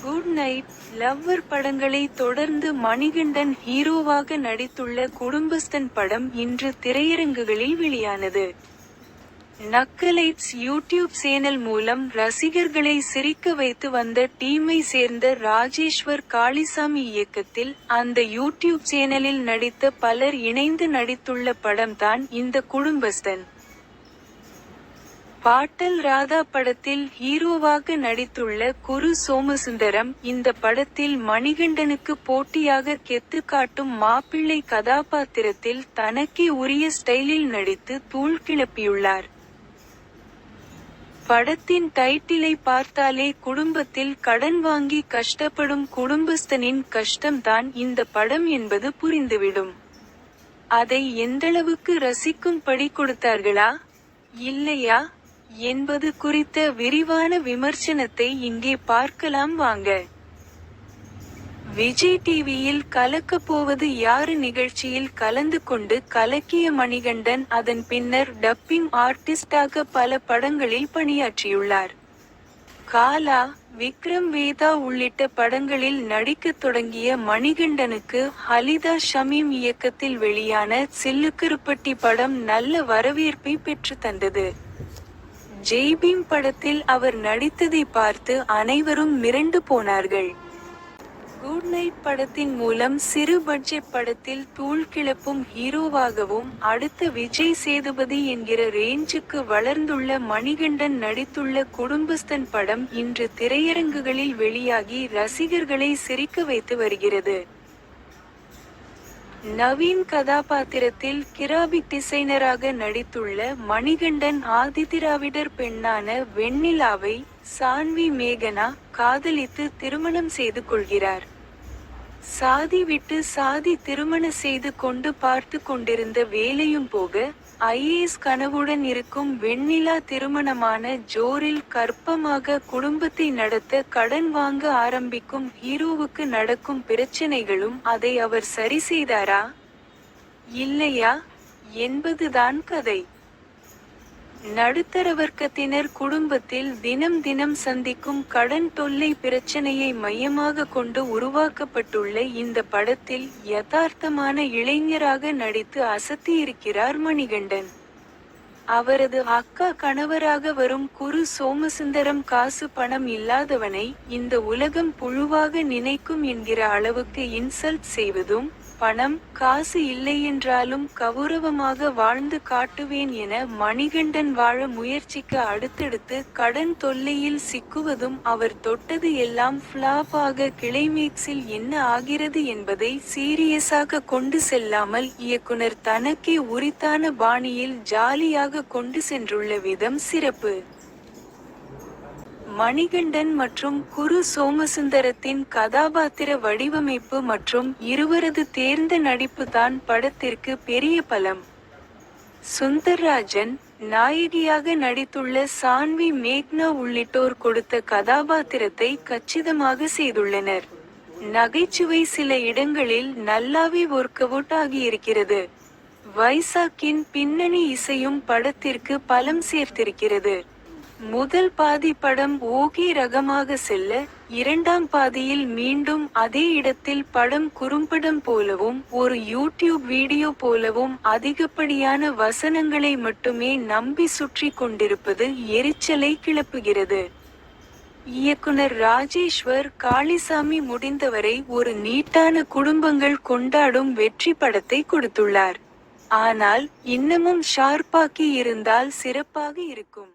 Good night lover படங்களை தொடர்ந்து மணிகண்டன் ஹீரோவாக நடித்துள்ள குடும்பஸ்தன் படம் இன்று திரையரங்குகளில் வெளியானது. நக்கலைட்ஸ் யூடியூப் சேனல் மூலம் ரசிகர்களை சிரிக்க வைத்து வந்த டீமை சேர்ந்த ராஜேஸ்வர் காளிசாமி இயக்கத்தில் அந்த யூடியூப் சேனலில் நடித்த பலர் இணைந்து நடித்துள்ள படம்தான் இந்த குடும்பஸ்தன். பாட்டல் ராதா படத்தில் ஹீரோவாக நடித்துள்ள குரு சோமசுந்தரம் இந்த படத்தில் மணிகண்டனுக்கு போட்டியாக கெத்து காட்டும் மாப்பிள்ளை கதாபாத்திரத்தில் தனக்கே உரிய ஸ்டைலில் நடித்து தூள் கிளப்பியுள்ளார். படத்தின் டைட்டிலை பார்த்தாலே குடும்பத்தில் கடன் வாங்கி கஷ்டப்படும் குடும்பஸ்தனின் கஷ்டம்தான் இந்த படம் என்பது புரிந்துவிடும். அதை எந்தளவுக்கு ரசிக்கும்படி கொடுத்தார்களா இல்லையா என்பது குறித்த விரிவான விமர்சனத்தை இங்கே பார்க்கலாம் வாங்க. விஜய் டிவியில் கலக்கப் போவது யாரு நிகழ்ச்சியில் கலந்து கொண்டு கலக்கிய மணிகண்டன் அதன் பின்னர் டப்பிங் ஆர்டிஸ்டாக பல படங்களில் பணியாற்றியுள்ளார். காலா, விக்ரம் வேதா உள்ளிட்ட படங்களில் நடிக்கத் தொடங்கிய மணிகண்டனுக்கு ஹலிதா ஷமீம் இயக்கத்தில் வெளியான சில்லுக்கருப்பட்டி படம் நல்ல வரவேற்பை பெற்று தந்தது. ஜெய்பீம் படத்தில் அவர் நடித்ததை பார்த்து அனைவரும் மிரண்டு போனார்கள். குட் நைட் படத்தின் மூலம் சிறு பட்ஜெட் படத்தில் தூள் கிளப்பும் ஹீரோவாகவும் அடுத்த விஜய் சேதுபதி என்கிற ரேஞ்சுக்கு வளர்ந்துள்ள மணிகண்டன் நடித்துள்ள குடும்பஸ்தன் படம் இன்று திரையரங்குகளில் வெளியாகி ரசிகர்களை சிரிக்க வைத்து வருகிறது. நவீன் கதாபாத்திரத்தில் கிராபிக் டிசைனராக நடித்துள்ள மணிகண்டன் ஆதிதிராவிடர் பெண்ணான வெண்ணிலாவை சான்வி மேகனா காதலித்து திருமணம் செய்து கொள்கிறார். சாதி விட்டு சாதி திருமண செய்து கொண்டு பார்த்து கொண்டிருந்த வேலையும் போக ஐஏஎஸ் கனவுடன் இருக்கும் வெண்ணிலா திருமணமான ஜோரில் கர்ப்பமாக குடும்பத்தை நடத்த கடன் வாங்க ஆரம்பிக்கும் ஹீரோவுக்கு நடக்கும் பிரச்சனைகளும் அதை அவர் சரி செய்தாரா இல்லையா என்பதுதான் கதை. நடுத்தர வர்க்கத்தினர் குடும்பத்தில் தினம் தினம் சந்திக்கும் கடன் தொல்லை பிரச்சனையை மையமாக கொண்டு உருவாக்கப்பட்டுள்ள இந்த படத்தில் யதார்த்தமான இளைஞராக நடித்து அசத்தியிருக்கிறார் மணிகண்டன். அவரது அக்கா கணவராக வரும் குரு சோமசுந்தரம் காசு பணம் இல்லாதவனை இந்த உலகம் புழுவாக நினைக்கும் என்கிற அளவுக்கு இன்சல்ட் செய்வதும், பணம் காசு இல்லையென்றாலும் கௌரவமாக வாழ்ந்து காட்டுவேன் என மணிகண்டன் வாழ முயற்சிக்க அடுத்தடுத்து கடன் தொல்லையில் சிக்குவதும், அவர் தொட்டது எல்லாம் ஃப்ளாப் ஆக கிளைமேக்ஸில் என்ன ஆகிறது என்பதை சீரியஸாக கொண்டு செல்லாமல் இயக்குனர் தனக்கே உரித்தான பாணியில் ஜாலியாக கொண்டு சென்றுள்ள விதம் சிறப்பு. மணிகண்டன் மற்றும் குரு சோமசுந்தரத்தின் கதாபாத்திர வடிவமைப்பு மற்றும் இருவரது தேர்ந்த நடிப்பு தான் படத்திற்கு பெரிய பலம். சுந்தர்ராஜன் நாயகியாக நடித்துள்ள சான்வி மேக்னா உள்ளிட்டோர் கொடுத்த கதாபாத்திரத்தை கச்சிதமாக செய்துள்ளனர். நகைச்சுவை சில இடங்களில் நல்லாவே ஒர்க் அவுட் ஆகியிருக்கிறது. வைசாக்கின் பின்னணி இசையும் படத்திற்கு பலம் சேர்த்திருக்கிறது. முதல் பாதி படம் ஓகே ரகமாக செல்ல, இரண்டாம் பாதியில் மீண்டும் அதே இடத்தில் படம் குறும்படம் போலவும் ஒரு யூடியூப் வீடியோ போலவும் அதிகப்படியான வசனங்களை மட்டுமே நம்பி சுற்றி கொண்டிருப்பது எரிச்சலை கிளப்புகிறது. இயக்குனர் ராஜேஸ்வர் காளிசாமி முடிந்தவரை ஒரு நீட்டான குடும்பங்கள் கொண்டாடும் வெற்றி படத்தை கொடுத்துள்ளார். ஆனால் இன்னமும் ஷார்ப்பாக்கி இருந்தால் சிறப்பாக இருக்கும்.